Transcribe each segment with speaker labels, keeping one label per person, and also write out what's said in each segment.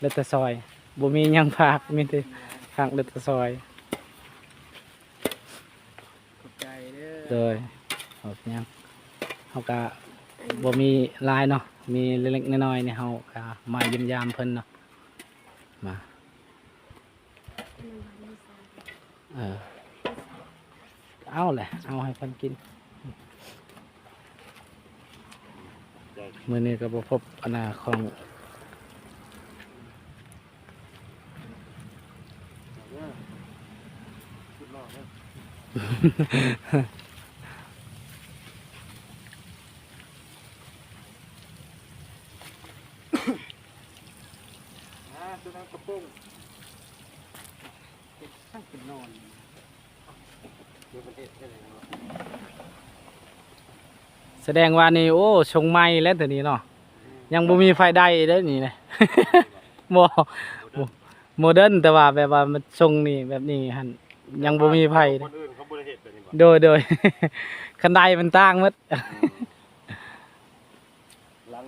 Speaker 1: เลือดตะซอยบ่มีหยังผักมีแต่ผักเลือดตะซอย
Speaker 2: ขอบใจเด้อ
Speaker 1: โดยเอาหยังเฮาก็บ่มีหลายเนาะมีเล็กๆน้อยๆเนี่ยเฮาก็มาเยี่ยมยามเพิ่นเนาะมาเอาแหละเอาให้เพิ่นกินมื้อนี้ก็บ่พบอนาของ
Speaker 2: ตัวนั้นกระปุกช่างเป็นนอนเดี๋ยวมันเอ็ดได้เลยเนาะ
Speaker 1: แสดงว่านี่โอ้ชงไม้แล้วแต่นี้เนาะยังบ่มีไฟได้เด้อนี่นะ บ่โมเดิร์นแต่ว่าแบบว่ามันชงนี่แบบนี้หั่นยังบ่มีไฟ
Speaker 3: คนอื่นเขาบ่ได้เฮ็ดแบบนี้บ่
Speaker 1: โดย คันไดมันต่างหมด
Speaker 3: หลัง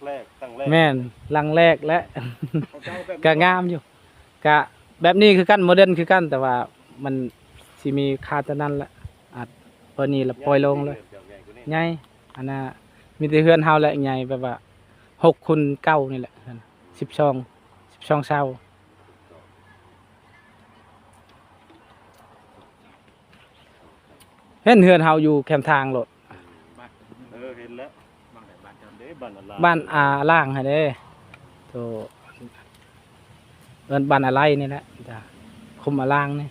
Speaker 3: แรกตั้งแรก
Speaker 1: แม่นหลังแรกและ
Speaker 2: ของเจ้าแบบ
Speaker 1: ก็งามอยู่ก็แบบนี้คือกันโมเดิร์นคือกันแต่ว่ามันสิมีค่าแต่นั้นละอาจพอนี้ละปล่อยลงเลยใหญ่อันน่ะมีแต่เฮือนเฮาแหละใหญ่แบบว่า6 คูณ 9นี่แหละ12เซาเห็นเฮือนเฮาอยู่แคมทางโลด
Speaker 3: เห็นแล้ว
Speaker 2: บางไหนบ้านเจ้า
Speaker 3: เด้บ้านอะไร
Speaker 1: บ้านล่างให้เด้โตเอิ้นบ้านอะไรนี่แหละจ้ะคุมล่างนี่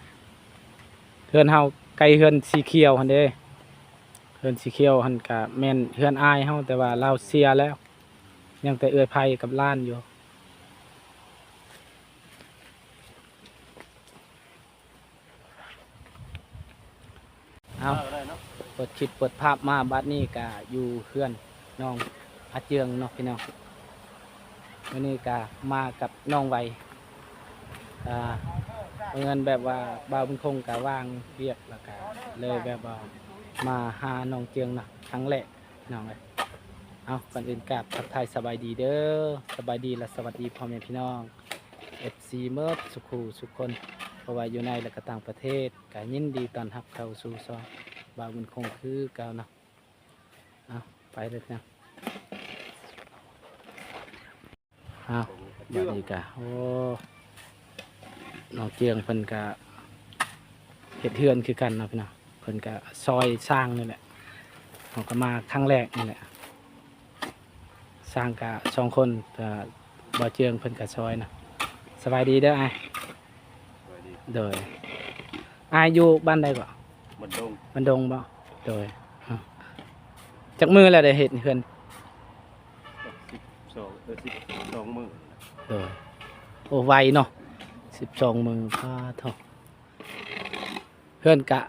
Speaker 1: เฮือนเฮาไกลเฮือนสีเขียวหั่นเด้เฮือนสีเขียวหั่นก็แม่นเฮือนอายเฮาแต่ว่าเราเสียแล้ว ยังแต่เอื้อยไผกับล้านอยู่เอาเปิดคลิปเปิดภาพมาบัดนี้ก็อยู่เฮือนน้องอาเจืองเนาะพี่น้องวันนี้ก็มากับน้องไวเงินแบบว่าบ่าวบุญคงก็ว่างเรียกแล้วก็เลยแบบว่ามาหาน้องเจืองนะครั้งแรกน้องเลยเอาก่อนอื่นกราบทักทายสบายดีเด้อสบายดีและสวัสดีพ่อแม่พี่น้อง FC เมิร์ดสุขูสุขคนเพราะว่าอยู่ในและก็ต่างประเทศก็ยินดีต้อนรับเข้าสู่ซอยบ่าวบุญคงคือเก่านะเอาไปเลยนะเอาบัดนี้ก็โอ้น้องเจียงเพิ่นก็เฮ็ดเฮือนคือกันเนาะพี่น้องเพิ่นก็ซอยสร้างนี่แหละเขาก็มาครั้งแรกนี่แหละสร้างกะ2 คนแต่บ่เจียงเพิ่นก็ซอยนะสบายดีเด้ออ้าย
Speaker 3: สวัสดี
Speaker 1: โดยอ้ายอยู่บ้านใดบ่
Speaker 3: มันดง
Speaker 1: บ้านดงบ่โดยจักมือแล้วได้เฮ็ดเฮือน
Speaker 3: 12มื้อ
Speaker 1: โดยโอ้ไวเนาะ12 มือพาเท่าเฮือนกะ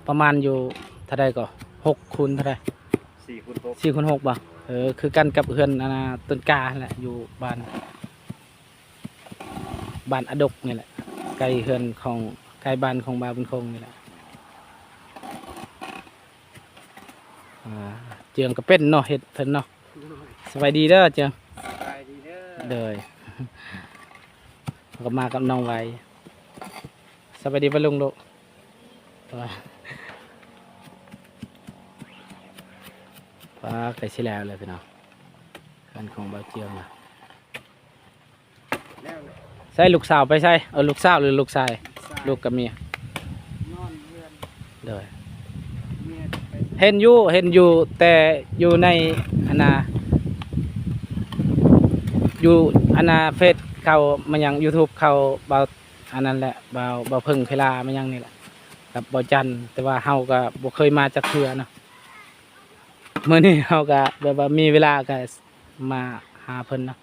Speaker 1: ประมาณอยู่เท่าใดก็6 คูณเท่าใด
Speaker 3: 4คูณ6
Speaker 1: 4 คูณ 6บ่คือกันกับเฮือนอันน่ะต้นกาแหละอยู่บ้านอดกนี่แหละใกล้เฮือนของใกล้บ้านของบ่าวบุญคงนี่แหละเจียงก็เป็นเนาะเฮ็ดเพิ่นเนาะสบายดีเด้อเจียง
Speaker 2: สบายดีเด้อ
Speaker 1: เด้อ ก็มากับน้องไว้สบายดีป่ะลุงลูกว่าใกล้สิแล้วเลยพี่น้องกันของบ่าวเจียงนะ
Speaker 2: แล้วเลย
Speaker 1: ใส่ลูกสาวไปใส่ลูกสาวหรือลูกชายลูกกับเมีย
Speaker 2: นอนเรือน
Speaker 1: เด้อ
Speaker 2: เมียไป
Speaker 1: เห็นอยู่แต่อยู่ในอนาอยู่อนาเฟซเขามันยัง YouTube เขาเบาอันนั้นแหละเบาเพิ่งเพลามันยังนี่แหละกับเบาจันแต่ว่าเฮาก็บ่เคยมาจักเทื่อเนาะมื้อนี้เฮาก็แบบว่ามีเวลาก็มาหาเพิ่นเนาะ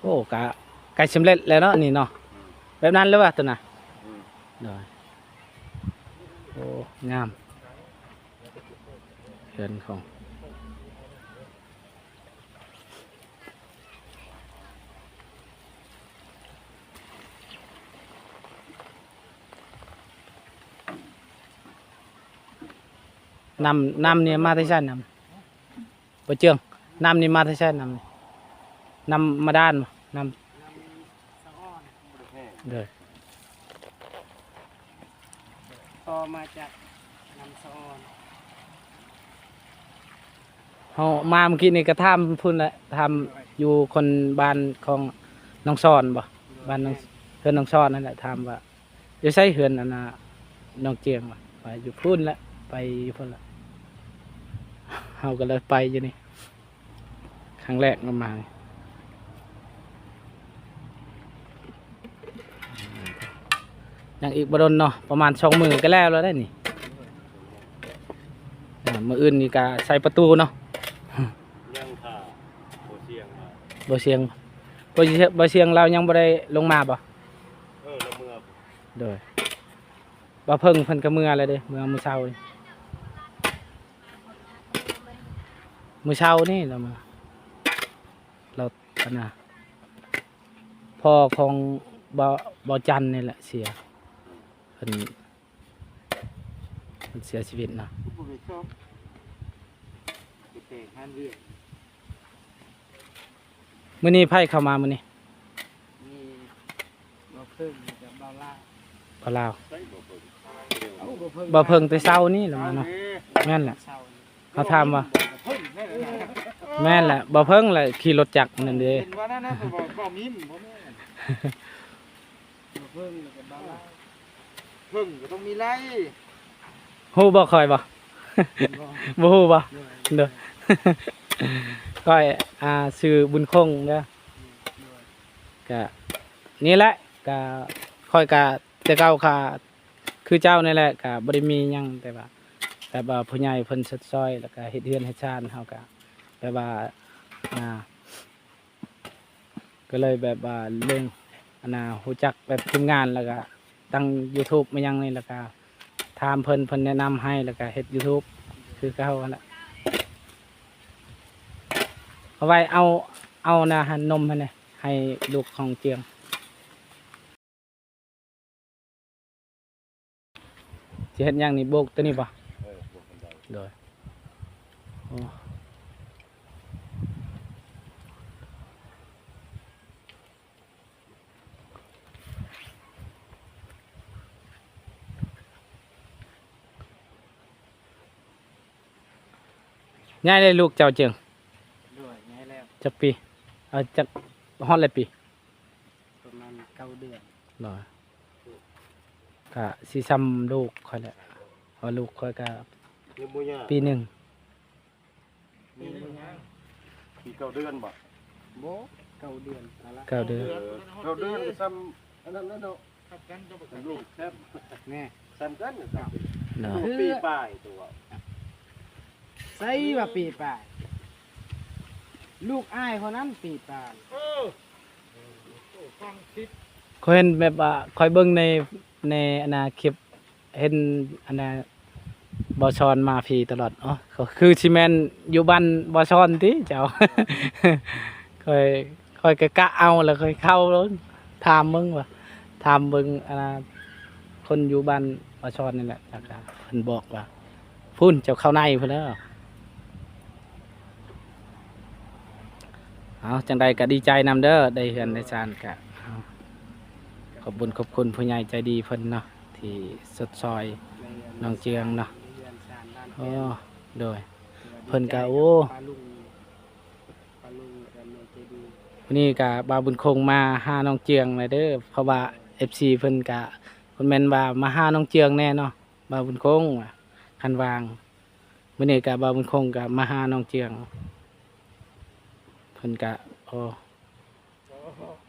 Speaker 1: โอ้ก็ใกล้สำเร็จแล้วเนาะนี่เนาะแบบนั้นเลยว่าตัวน่ะได้โอ้งามเรือนของน้ำเนี่ยมาที่ชั้นน้ บ่เจืองน้ำนี่มาที่ใช่น้ำนี่น้ำมาด้านบ่น้ำเด้อ
Speaker 2: ต่อมาจากน้ำซอน
Speaker 1: เฮามาเมื่อกี้นี่ก็ทำพุ่นแหละทำอยู่คนบ้านของน้องซอนบ่บ้านน้องเฮือนน้องซอนนั่นแหละถามว่าอยู่ไสเฮือนอันน่ะน้องเจียงบ่ไปอยู่พุ่นแหละไปอยู่พุ่นละเฮาก็เลยไปอยู่นี่ครั้งแรกมานี่ยังอีกบ่ดนเนาะประมาณ2 มื้อก็แล้วได้นี่มื้ออื่นนี่ก็ใส่ประตูเนาะ
Speaker 3: ยังค่ะโอเชียงมา
Speaker 1: บ่เสียงบ่เสียงเรายังบ่ได้ลงมาบ่
Speaker 3: แล้วเมื่อ
Speaker 1: โดยบ่เพิ่งเพิ่นก็เมื่อแล้วเด้เมื่อมื้อเช้านี่มื้อเช้านี่เรามาเราอันน่ะพ่อของบ่จันนี่แหละเสียเพิ่นเสียชีวิตเนาะ
Speaker 2: ผู้บริโภคเตะฮันเวีย
Speaker 1: มื้อนี้ไผเข้ามามื้อนี้
Speaker 2: มีบ่เพิ่งกับบ่ล่า
Speaker 1: ก็ลาว
Speaker 3: ใส่บ่เปิด
Speaker 2: เอาบ่เพิ่ง
Speaker 1: บ่เพิ่งแต่เช้านี่แล้วมาเนาะแม่นแหละ
Speaker 2: เช้า
Speaker 1: เขาถามว่า
Speaker 2: บ่เพิ่งแม่นนะ
Speaker 1: แม่นแหละบ่เพิ่งแหละขี่รถจักรนั่นเด้
Speaker 2: เห็นว่านั่นนะบ่มิมบ่แม่นบ่เพิ่งกับบ่ล่าเพิ่งก็ต้องมีไล่
Speaker 1: ฮู้บ่คอยบ่
Speaker 2: บ่
Speaker 1: บ่ฮู้บ่
Speaker 2: ด้วย
Speaker 1: เด้อ ก้อยชื่อบุญคงเด้อ
Speaker 2: ด้วย
Speaker 1: ก็นี่แหละก็ค่อยก็แต่เก่าค่ะคือเจ้านี่แหละก็บ่ได้มีหยังแต่ว่าผู้ใหญ่เพิ่นสดซอยแล้วก็เฮ็ดเรือนเฮ็ดชานเฮาก็แบบว่าก็เลยแบบว่าเรื่องฮู้จักแบบทีมงานแล้วก็ตั้ง YouTube มายังนี่แล้วก็ถามเพิ่นแนะนำให้แล้วก็เฮ็ด YouTube คือเก่าหั่นล่ะเอาไว้เอานะหันนมให้นี่ให้ลูกของเจียงสิเฮ็ดหยังนี่โบกตัวนี้บ่
Speaker 3: พวกคนใด
Speaker 1: โดยโอ้ง่ายเลยลูกเจ้าเจียง
Speaker 2: ด้วยไงแล้ว
Speaker 1: จักปีเอาจักฮอดเลยปี
Speaker 2: ประมาณ9 เดือน
Speaker 1: หรอก็สิซ้ำลูกค่อยแหละเพอลูกค่อยก็
Speaker 3: ยังบ่ยาก
Speaker 1: ปีหนึ่ง
Speaker 2: มีบ่ยัง
Speaker 3: ปีเก้าเดือนบ่
Speaker 2: บ่9 เดือนเอาละ
Speaker 1: 9 เดือน
Speaker 3: เก้าเดือนซ้ำอันนั้นแล้วเนาะ
Speaker 2: ครับกันก็บ่
Speaker 3: ลูกแซ่บ
Speaker 2: แน่
Speaker 3: ซ้ำกันนะครับ
Speaker 1: เนาะ
Speaker 3: ลูกปีปลายตัว
Speaker 2: ใส่ว่าปีปลายลูกอ้ายคนนั้นปีปลาย
Speaker 1: ค่อยเห็นแบบว่าค่อยเบิ่งในคลิปเห็นบ่ชอนมาพี่ตลอดอ๋อก็คือสิแม่นอยู่บ้านบ่ชอนติเจ้า ค่อยก็กะเอาแล้วค่อยเข้าลงถามมึงว่าถามเบิ่งคนอยู่บ้านบ่ชอนนี่แหละแล้วก็เพิ่นบอกว่าพุ่นเจ้าเข้าในพุ่นแล้วเอาจังใดก็ดีใจนำเด้อได้เฮือนได้ซานก็เอาขอบคุญขอบคุณผู้ใหญ่ใจดีเพิ่นเนาะที่สดซอยน้องเจียงเนาะ
Speaker 2: เรียนสารด้าน
Speaker 1: โอ้โดย เพิ่นก็โอ้
Speaker 2: ปลาลุงกับเมเจดี
Speaker 1: วันนี้ก็บาวบุญคงมาหาน้องเจียงเลยเด้อเพราะว่า FC เพิ่นก็เพิ่นแม่นว่ามาหาน้องเจียงแน่เนาะบาวบุญคงว่าคันวางมื้อนี้ก็บาวบุญคงก็มาหาน้องเจียงเพิ่นก็โอ้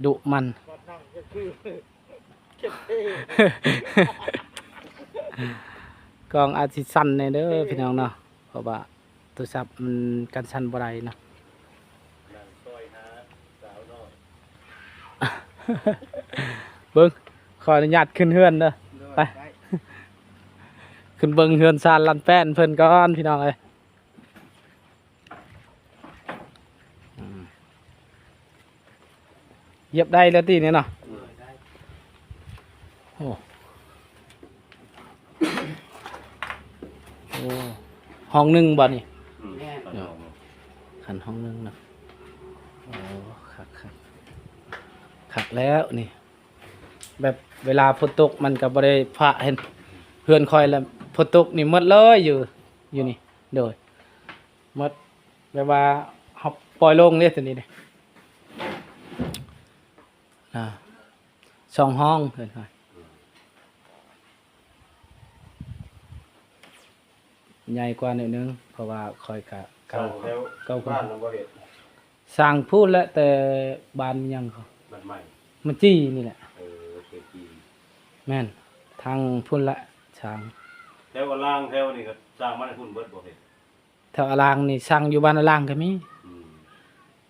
Speaker 1: ดุมัน กล้องอาจสิสั่นแน่เด้อพี่น้องเนาะเพราะว่าโทรศัพท์มันกันสั่นบ่ได้เนาะ
Speaker 3: นั่งซอยหาสาวน้อย
Speaker 1: เบิ่งขออนุญาตขึ้นเฮือนเด้อ ไป ขึ้นเบิ่งเฮือนซานลันแป้นเพิ่นก่อนพี่น้องเอ้ยเหยียบได้แล้วติเนี่ยเนาะโอ้โอ้ห้องหนึงบ่นี่
Speaker 3: ตอนน้อง
Speaker 1: หันห้องนึงเนาะโอ้คักแล้วนี่แบบเวลาฝนตกมันก็บ่ได้พระเห็นเฮือนคอยแล้วฝนตกนี่หมดเลยอยู่นี่โดยหมดแบบว่าเฮาปล่อยลงเนี่ยตัวนี้เด้สองห้องเฮือนคอยใหญ่กว่าหน่อยนึงเพราะว่าคอยกะ
Speaker 3: เก่าแล้ว
Speaker 1: เก่า
Speaker 3: บ้านเราบ่เฮ็ด
Speaker 1: สร้างพูดแล้วแต่บ้านมันยังเขา
Speaker 3: บ้านใหม่
Speaker 1: มันจี้นี่แหละ
Speaker 3: เกิดปี
Speaker 1: แม่นทางพุ่นละช้าง
Speaker 3: แถวล่างแถวนี่ก็สร้างมาให้คุณเบิดบ่เฮ็ด
Speaker 1: แถวอารางนี่สร้างอยู่บ้านอารางก็มี
Speaker 3: อืม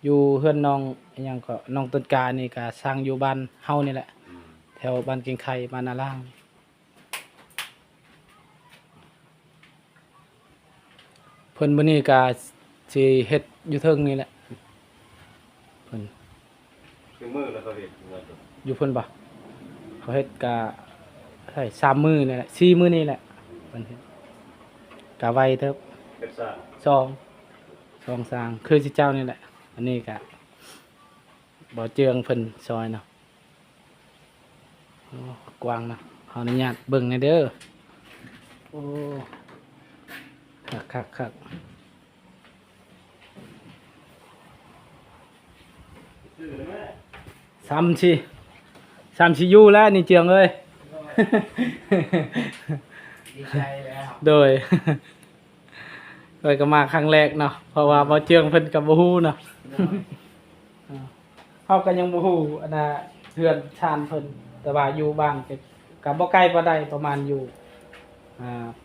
Speaker 1: อยู่เฮือนน้องอิหยังก็น้องต้นกานี่ก็สร้างอยู่บ้านเฮานี่แหละ
Speaker 3: อืม
Speaker 1: แถวบ้านเก่งไข่บ้านอารางเพิ่นมื้อนี้ก็สิเฮ็ดอยู่เทิงนี่แหละเพิ่น
Speaker 3: คือมือแล้วก็เฮ็ดเงิน
Speaker 1: อยู่เพิ่นบ่เขาเฮ็ดก็ใช่3มื้อนี่แหละ4มื้อนี่แหละเพิ่นเฮ็ดก็ไวเถิบ
Speaker 3: เฮ็ดสร้าง
Speaker 1: สองสร้างคือสิเจ้านี่แหละ อันนี้ก็บ่เจืองเพิ่นซอยเนาะโอ้กว้างเนาะขออนุญาตเบิ่งหน่อยเด้อโอ้คักซ้ำสิอยู่แล้วนี่เจืองเอ้ย
Speaker 2: ดีใจแล้ว
Speaker 1: โดย โดยก็มาครั้งแรกเนาะเพราะว่าบ่เจืองเพิ่นก็บ่ฮู้เนาะ เฮาก็ยังบ่ฮู้อันน่ะเฮือนชานเพิ่นแต่ว่าอยู่บ้านก็บ่ไกลบ่ได้ประมาณอยู่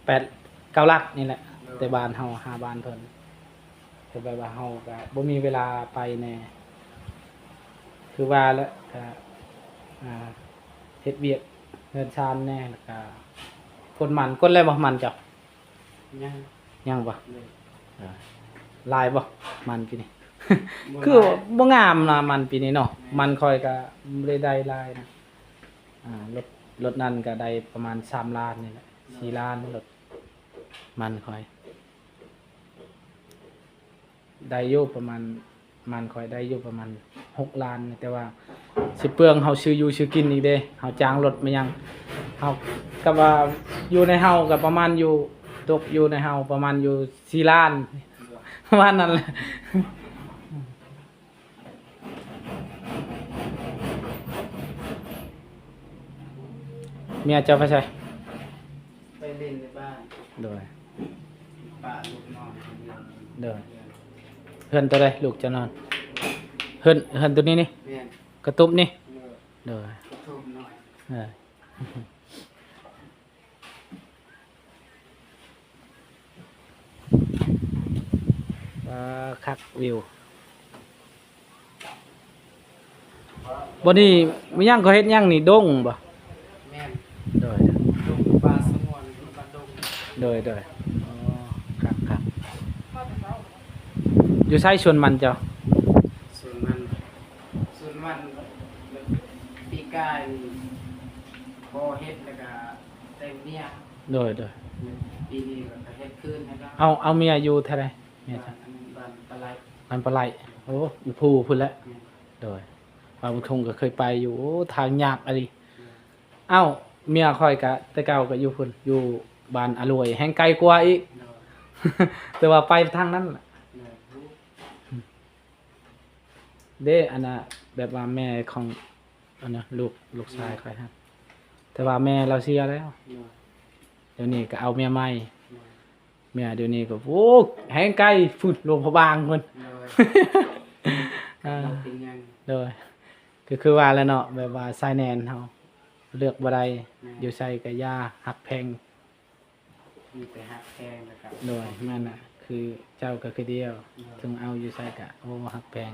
Speaker 1: 8 9ลักนี่แหละแต่บ้านเฮาหาบ้านเพิ่นแต่แบบว่าเฮาก็บ่มีเวลาไปแน่คือว่าแล้วก็เฮ็ดเวียกเฮือนชานแน่แล้วก็คนมันคนแล้วบ่มันจ้ะ ยังบ่ลายบ่มันปีนี้ คือบ่งามนะมันปีนี้เนาะมันค่อยก็บ่ได้ลายนะรถนั้นก็ได้ประมาณ3ล้านนี่แหละ4ล้านรถมันค่อยได้อยู่ประมาณมันค่อยได้อยู่ประมาณ6ล้านแต่ว่าสิเปลืองเฮาซื้ออยู่ซื้อกินอีกเด้เฮาจ้างรถมายังเฮาก็ว่าอยู่ในเฮาก็ประมาณอยู่ตกอยู่ในเฮาประมาณอยู่4ล้าน ประมาณนั้นแหละเมียเจ้าไปใช่
Speaker 2: ไปเล่นในบ้าน
Speaker 1: โดย
Speaker 2: ป้าลูกนอนคนเดียว
Speaker 1: โดยเฮือนตัวใดลูกจะนอนเฮือนตัวนี้นี่
Speaker 2: แม่น
Speaker 1: กระตุบนี่
Speaker 2: เลิก
Speaker 1: โดย
Speaker 2: กระทุ่มหน่อย
Speaker 1: เออคักวิวบ่นี่มีหยังก็เฮ็ดหยังนี่ดงบ่
Speaker 2: แม่น
Speaker 1: โดย
Speaker 2: ดงปลาสงวนปลาดง
Speaker 1: โดยอ๋อครับอยู่ใช้ชวนมันเจ้า
Speaker 2: ส่วนมันปีกายพอเฮ็ดแล้วก็แต่งเมีย
Speaker 1: โดย
Speaker 2: ปีนี้ก็เฮ็ดคืนให้แล้ว
Speaker 1: เอาเมียอยู่เท่าไรเมีย
Speaker 2: บ้า
Speaker 1: จ้ะ
Speaker 2: นบ้านปลาไหล
Speaker 1: มันปลาไหลโอ้อยู่ภูพุ่นแล้วโดยบางบุญคงก็เคยไปอยู่โอ้ทางยากอะไรเอ้าเมียคอยกะแต่เก่าก็อยู่พุ่นอยู่บ้านอรวยแห่งไกลกว่าอีก
Speaker 2: เนาะ
Speaker 1: แต่ว่าไปทางนั้นล่ะ
Speaker 2: เนาะรู้
Speaker 1: เด้อันน่ะแบบว่าแม่ของอันน่ะลูกชายคอยครับแต่ว่าแม่เราเสียแล้ว
Speaker 2: เนาะ
Speaker 1: เดี๋ยวนี้ก็เอาเมียใหม่
Speaker 2: เนาะ
Speaker 1: เมียเดี๋ยวนี้ก็โอ้แห่งไกลฝุ่นหลวงพระบางพุ่น
Speaker 2: เนาะ
Speaker 1: อ่า
Speaker 2: เราเป็นยัง
Speaker 1: โดยก็คือว่าแล้วเนาะแบบว่าสายแนนเฮาเลือกบ่ได้อยู่ใส่ก็ย่าหักแพง
Speaker 2: มีแต่หักแพงแล้วก็
Speaker 1: โดยนั่นน่ะ คือเจ้าก็คือเดียว
Speaker 2: เนาะ
Speaker 1: ถึงเอาอยู่ใส่ก็โอ้หักแพง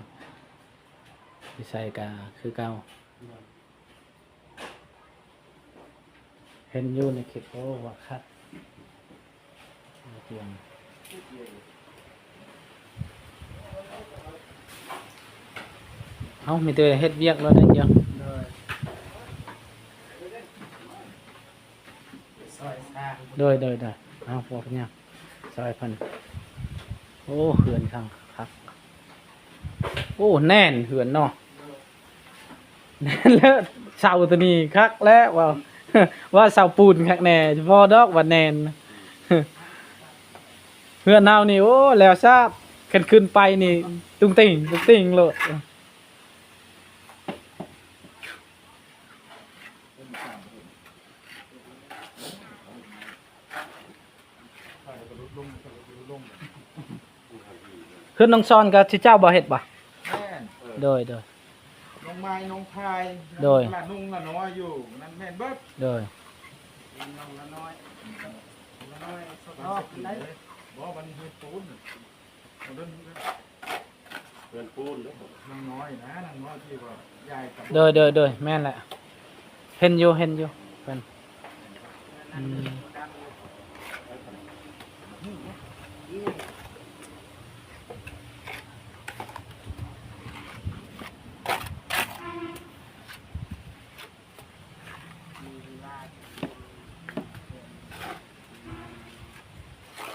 Speaker 1: อยู่ใส่ก็คือเก่า
Speaker 2: เนาะ
Speaker 1: เห็นอยู่ในคลิปโอ้ว่าคัดเตียงเอ้ามีแต่เฮ็ดเวียกแล้วได้ยัง
Speaker 2: เนาะซอยสร้าง
Speaker 1: โดยเอาพวกเนี้ยซอยเพิ่นโอ้เขื่อนข้างครับ โอ้แน่นเหือนเนาะแน่นแล้วเสาตัวนี้คักแล้วว่า ว่าเสาปูนคักแน่เฉพาะดอกว่าแน่น เหือนเฮานี่โอ้แล้วทราบขึ้นไปนี่ตุ้งติ่งโลด ขึ้นน้องซอนกับที่เจ้าบ่เฮ็ดบ่
Speaker 4: แม่น
Speaker 1: โดย
Speaker 4: น้องไม้น้องพาย
Speaker 1: โดย
Speaker 4: ละนุ่งละน้อยอยู่นั่นแม่นเบิด
Speaker 1: โดย
Speaker 2: น้องละน้อยละน้อยส
Speaker 4: อ๋อ
Speaker 2: ดๆได้
Speaker 4: บ่มันเฮ็ดปูนเอาเดิน
Speaker 3: เพื่อนปูนเด้อ
Speaker 4: น้องน้อยนะน้องน้อยที่ว่ายายกับ
Speaker 1: โดยแม่นแหละเห็นอยู่เพิ่นอืม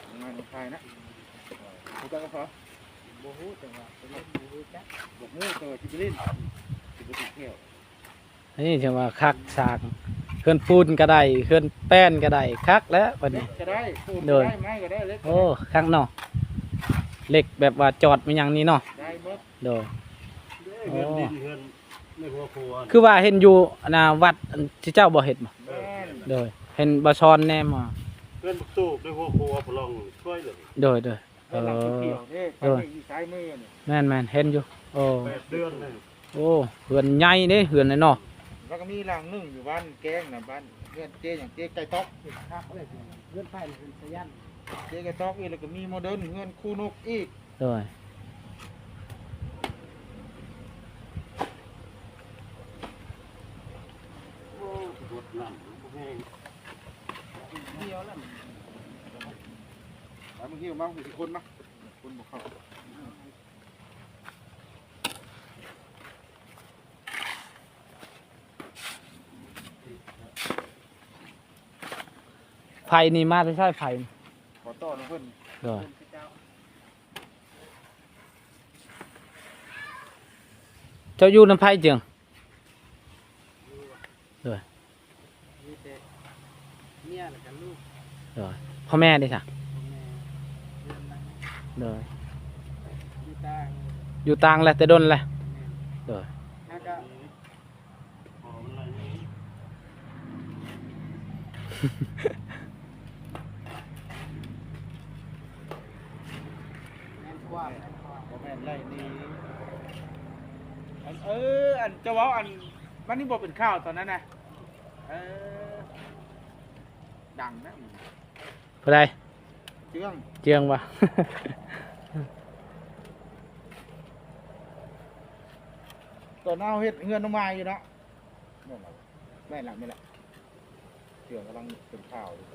Speaker 4: น้องไม้น้องพายนะรู้จักก็พอ
Speaker 2: บ่ฮู้แต่ว่าเป็นเล่นบ่ฮู้จัก
Speaker 4: บอกงูตัวจิบลินจิบลินเที่ยว
Speaker 1: นี่จังว่าคักสร้างเคลื่อนปูนก็ได้เคลื่อนแป้นก็ได้คักแล้วบัดนี้
Speaker 4: ก็ได้ปูน
Speaker 1: โด
Speaker 4: ก็
Speaker 1: ย
Speaker 4: ได้ไม้ก็ได้เล็กก็
Speaker 1: โอ้คักเนาะเหล็กแบบว่าจอดมาอย่างนี้เนาะ
Speaker 4: ได้เบิด
Speaker 1: โดย
Speaker 3: เพื่อนดินเพื่อนในหัวครัว
Speaker 1: คือว่าเห็นอยู่หน้าวัดอันที่เจ้าบ่เฮ็ดบ่
Speaker 4: แม่น
Speaker 1: โดยเห็นบ่ชอนแนมมา
Speaker 3: เพื่อนบุกตูบในหัวครัวพลองช่วยเลย
Speaker 1: โดย
Speaker 4: แล้วหลังเขียวเด้
Speaker 1: เออ
Speaker 4: ไปอยู่ซ้ายมือนี่
Speaker 1: แม่นเห็นอยู่โอ้
Speaker 3: 8 เดือนเลย
Speaker 1: โอ้เหือนใหญ่เด้เหือนเลยเนาะ
Speaker 4: แล้วก็มีหลังหนึงอยู่บ้านแกงน่ะบ้านเงื่อนเจ๊อย่างเจ๊ไก่ตอก
Speaker 2: ครับเลยเลื่อนไปเลยเป็นสยัน
Speaker 4: เจ๊ไก่ตอกอีกแล้วก็มีโมเดิร์นเงื่อนคู่นกอีก
Speaker 1: โดย
Speaker 3: โอ้ปวดหลังแห้ง
Speaker 2: เดียวแล้ว
Speaker 4: แล้วมึงหิวมั้งมีคนมั้งคนบอกเขา
Speaker 1: ไฟนี่มาใช่ไฟ
Speaker 4: ขอต่อนะเพื่อน
Speaker 1: โดย
Speaker 2: เจ้า
Speaker 1: เจ้าอยู่น้ำไผ่จึงโดย
Speaker 2: มีแต่เมียแล้วก็ลูก
Speaker 1: โดยพ่อแม่ดิจ้ะ
Speaker 2: พ่อแม่เรื่องนั้น
Speaker 1: โดย
Speaker 2: อยู่ต่าง
Speaker 1: อยู่ต่างแหละแต่ดนแหละโดย
Speaker 2: แล้วก็
Speaker 3: หอมอะไรนี่
Speaker 2: แม่นกว้างแม่นกว้าง
Speaker 4: บ่แม่นไรนี่อันอันเจะว่าอันมันนี่บอกเป็นข้าวตอนนั้นนะดังนะ
Speaker 1: ผู้ใด
Speaker 4: เชื่อง
Speaker 1: เจียงวะ
Speaker 4: ตอนหน้าเฮ็ดเฮือนน้องไม้อยู่เนาะแม่นหลังไม่ละเชื่องกำลังเป็นข้าวอยู่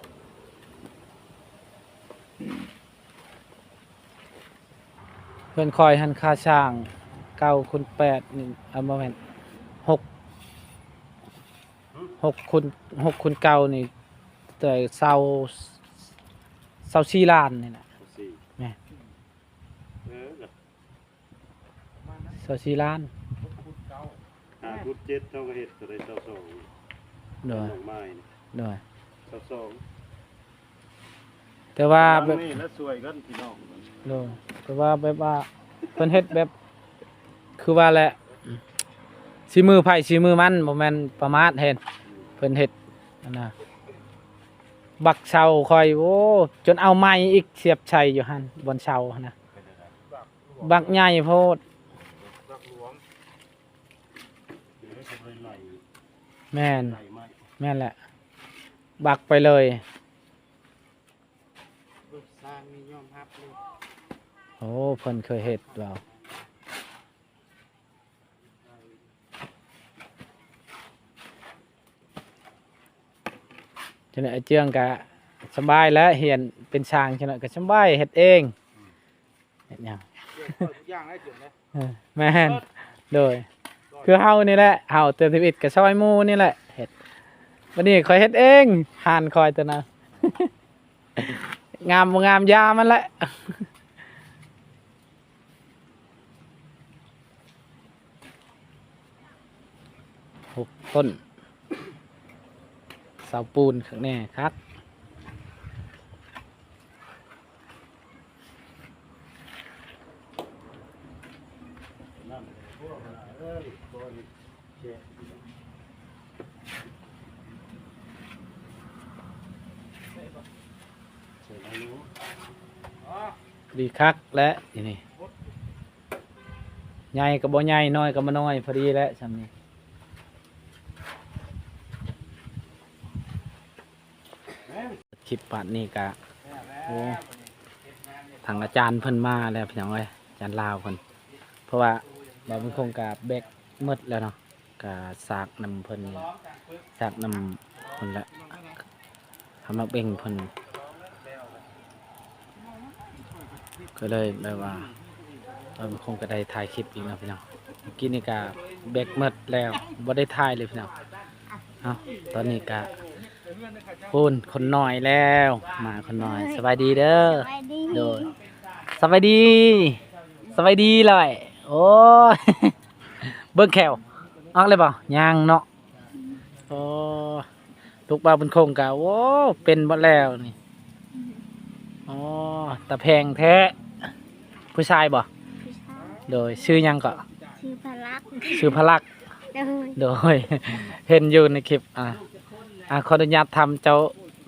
Speaker 1: เพื่อนคอยหันค่าช่าง9 คูณ 8นี่เอามาแม่น6 คูณ 9นี่แต่เศร้า4 ล้านนี่นะ
Speaker 3: สี่
Speaker 1: แม่
Speaker 3: กับ
Speaker 1: เศร้า4 ล้าน
Speaker 3: 5 พุทธ7เท่ากับเห็ดตัวใดเท่าสอง
Speaker 1: โดย
Speaker 3: ดอกไม้
Speaker 1: โดย
Speaker 3: เท่าสอง
Speaker 1: แต่ว่า
Speaker 3: ห
Speaker 1: แบ
Speaker 3: ลั
Speaker 1: บ
Speaker 3: งนี่แล้วสวยกันพี่น้อง
Speaker 1: โดยแต่ว่าแบบว่าเพิ่นเฮ็ดแบบ คือว่าแหละสีมือไผสีมือมันบ่แม่นประมาทเห็นเพิ่นเฮ็ดนั่นน่ะบักเชาคอยโอ้จนเอาไม้อีกเสียบชัยอยู่หั่นบนเชาหั่นนะบักใหญ่โพด
Speaker 4: รักหลวง
Speaker 3: เดี๋ยวจะไปไหล
Speaker 1: แม่น
Speaker 3: ไหลไม้
Speaker 1: แม่นแหละ บักไปเลย
Speaker 2: ลูกสร้างนี่ยอมรับเลย
Speaker 1: โอ้เพิ่นเคยเฮ็ดแล้วฉะนั้นไอ้เจืองก็สบายแล้วเฮียนเป็นช่างฉะนั้นก็สบายเฮ็ดเองเฮ็ดหยัง
Speaker 4: เปิดทุกอย่างได้ถึงนะ
Speaker 1: แม่นโดยคือเฮานี่แหละเฮาเติมชีวิตกับซอยหมู่นี่แหละเฮ็ดวันนี้คอยเฮ็ดเองห่านคอยตัวนั้น งามบ่งามยามันแหละ 6 ต้นเสาปูนข้างแน่ครับดีคักและนี่ใหญ่ก็บ่ใหญ่น้อยก็บ่น้อยพอดีแล้วซำนี้คลิปปัดนี่กะโอ้ทางอาจารย์เพิ่นมาแล้วพี่น้องเอ้ยอาจารย์ลาวเพิ่นเพราะว่าบ่เป็นโครงการแบกหมดแล้วเนาะกะสากนำเพิ่นสากนำเพิ่นละทำมาเบ่งเพิ่นก็เลยแบบว่าบ่เป็นโครงการได้ถ่ายคลิปอีกเนาะพี่น้องเมื่อกี้นี่กะแบกหมดแล้วบ่ได้ถ่ายเลยพี่น้องเอ้าตอนนี้กะพูนคนน้อยแล้วมาคนน้อยสบายดีเด้อ
Speaker 5: สบายดี
Speaker 1: โดยสบายดีสบายดีเลยโอ้ย เบิ่งแขวออกเลยเปล่ายังเนาะโอ้ลูกบ่าวเป็นโครงกะโอ้เป็นหมดแล้วนี่อ๋อตะแพงแท้ผู้ชายบ่
Speaker 5: ผู้ชาย
Speaker 1: โดยชื่อยังก็
Speaker 5: ชื่อพลักษณ์
Speaker 1: ชื่อพลักษณ์
Speaker 5: โดย
Speaker 1: โดย เห็นอยู่ในคลิปขออนุญาตทำเจ้า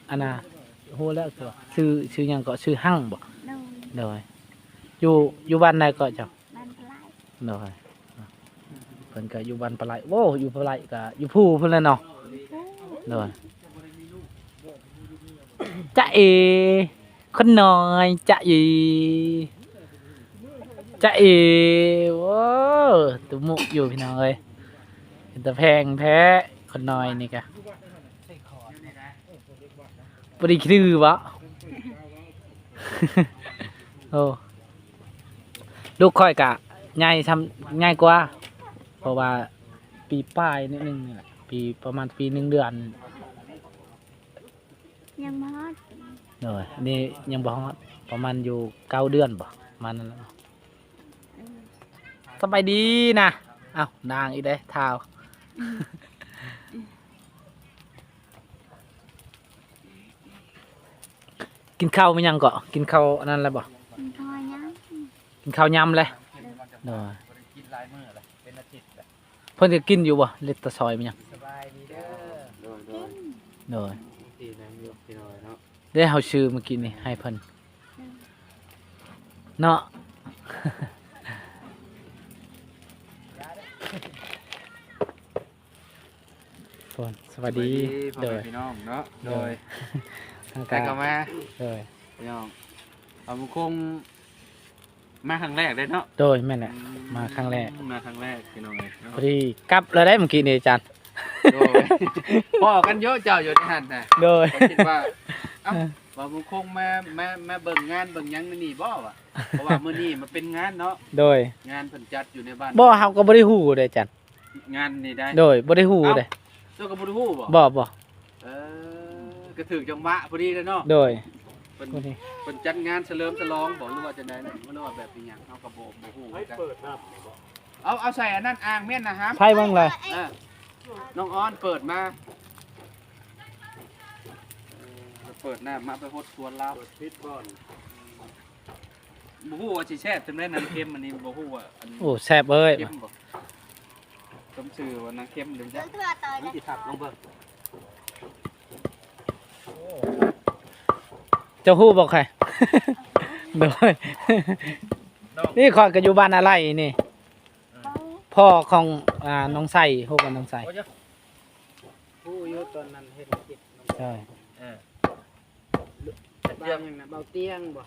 Speaker 1: อันน่ะฮู้แล้วตัวชื่อยังก็ชื่อหั่งบ่
Speaker 5: โดย
Speaker 1: โดยอยู่บ้านใดก็เจ้า
Speaker 5: บ้านปลาย
Speaker 1: โดยเพิ่นก็อยู่บ้านปลายโอ้อยู่ปลายก็อยู่ผู้เพิ่นแหล้วเนาะโดยจ๊ะเอคนน้อยจ๊ะเอจ๊ะเอโว้ตุมุอยู่พี่น้องเอ้ยเป็นตะแพงแท้คนน้อยนี่กะบ่ได้คือวะ โอ้ลูกค่อยกะง่ายทำง่ายกว่าเพราะว่าปีป้ายนิดนึงนี่แหละปีประมาณปี1 เดือน
Speaker 5: ยังมอด
Speaker 1: เลยอันนี้ยังบ่ฮอดประมาณอยู่9 เดือนบ่ประมาณนั้นแหละสบายดีนะเอ้านางอีกเด้เท้า กินข้าวมั้ยยังก็กินข้าวอันนั้นแล้วบ่
Speaker 5: มันทอยยัง
Speaker 1: กินข้าวยำเลยเด้อเพิ่นจะกินอยู่บ่เล็ดตะซอยมั้ยยัง
Speaker 2: สบายดีเด้อ
Speaker 1: เด้อ
Speaker 2: ที่นั่งอยู่ที่น้อยเนาะ
Speaker 1: ได้เฮาชื่อเมื่อกี้นี่ให้เพิ่นเนาะ ฝนสวัสดี
Speaker 2: พ่อ
Speaker 1: โด
Speaker 2: แม่
Speaker 1: ย
Speaker 2: พี่น้องเนาะโดย
Speaker 1: ทาง
Speaker 2: แต่
Speaker 1: การ
Speaker 2: ก็มา
Speaker 1: โดย
Speaker 2: พี่น้องเอาคงมาครั้งแรกเลยเนาะ
Speaker 1: โดยแม่นแหละมาครั้งแรก
Speaker 2: มาครั้งแรกพี่น้องเลย
Speaker 1: พอดีกลับแล้วได้เมื่อกี้นี่อาจารย์
Speaker 2: โดยพ่อกันเยอะเจ้าอยู่ที่หันนะ
Speaker 1: โดย
Speaker 2: ก็คิดว่าเอ้าว่ามึงคงมาเบิ่งงานเบิ่งหยังนี่บ่วะเพราะว่ามื้อนี้มันเป็นงานเนาะ
Speaker 1: โดย
Speaker 2: งานเพิ่นจัดอยู่ในบ้าน
Speaker 1: บ่เฮาก็บ่ได้ฮู้เด้อาจารย์
Speaker 2: งานนี่ได้
Speaker 1: โดยบ่ได้ฮู้เด้
Speaker 2: เจ้าก็บ่ได้ฮู้บ่
Speaker 1: บ่
Speaker 2: เออก็ถึงจังหวะพอดีเลยเนาะ
Speaker 1: โดย
Speaker 2: เพิ่น
Speaker 1: พอดี
Speaker 2: เพิ่นจัดงานเฉลิมฉลองบ่หรือว่าจังได๋บ่รู้ว่าแบบเป็นหยังเฮาก็บ่ฮู้
Speaker 3: ให้
Speaker 2: กัน
Speaker 3: เปิดน้ำ
Speaker 2: เอาใส่อันนั้นอ่างแม่นนะครับ
Speaker 1: ไผบ้างเลย
Speaker 2: น้องออนเปิดมาเปิดหน้ามาไปฮดสวนลาว
Speaker 3: เปิดพิษก่อน
Speaker 2: บ่ฮู้ว่าสิแซ่บจังได๋น้ำเค็มอันนี้บ่ฮู้ว่าอัน
Speaker 1: โอ้แซ่บเอ้ย
Speaker 2: เค็มบ่สมชื่อว่าน้ำเค็มหรือ
Speaker 5: เดี๋
Speaker 2: จั
Speaker 5: ยว
Speaker 2: ง
Speaker 5: เถื่อต่อย
Speaker 2: นี่สิทับลงเบิ่ง
Speaker 1: เจ้าฮู้บ่ใคร โดย นี่ขอยก็อยู่บ้านอะไรนี่ พ่อของน้องไส้ฮู้กับน้องไส้
Speaker 2: ฮู้อยู่ตอนนั้นเฮ็ดกิจ
Speaker 1: ใช่
Speaker 2: เตียงยังนะเบาเตียงบ่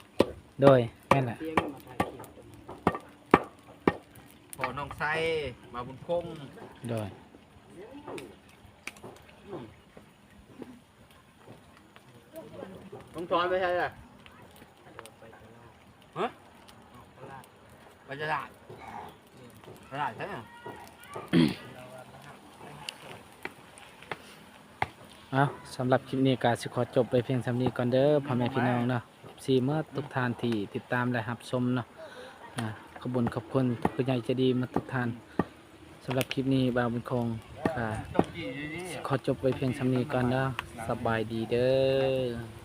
Speaker 1: โดยแม่นแหละ
Speaker 2: เตียงมาถ่ายคลิปพอน้องไส้มาบุญคง
Speaker 1: โดย
Speaker 2: ต้องถอนไปใช่ล่ะฮะไปตลาดตลาดใช่ไหม
Speaker 1: เอาสำหรับคลิปนี้ก็สิขอจบไปเพียงสำนี้ก่อนเด้อพ่อแม่พี่น้องเนาะสีเมื่อทุกท่านที่ติดตามและรับชมเนาะขอบคุณทุกผู้ใหญ่ใจดีมาทุกท่านสำหรับคลิปนี้บ่าวบุญคงข ก็ขอจบไว้เพียงสำนี้ก่อนเด้อสบายดีเด้อ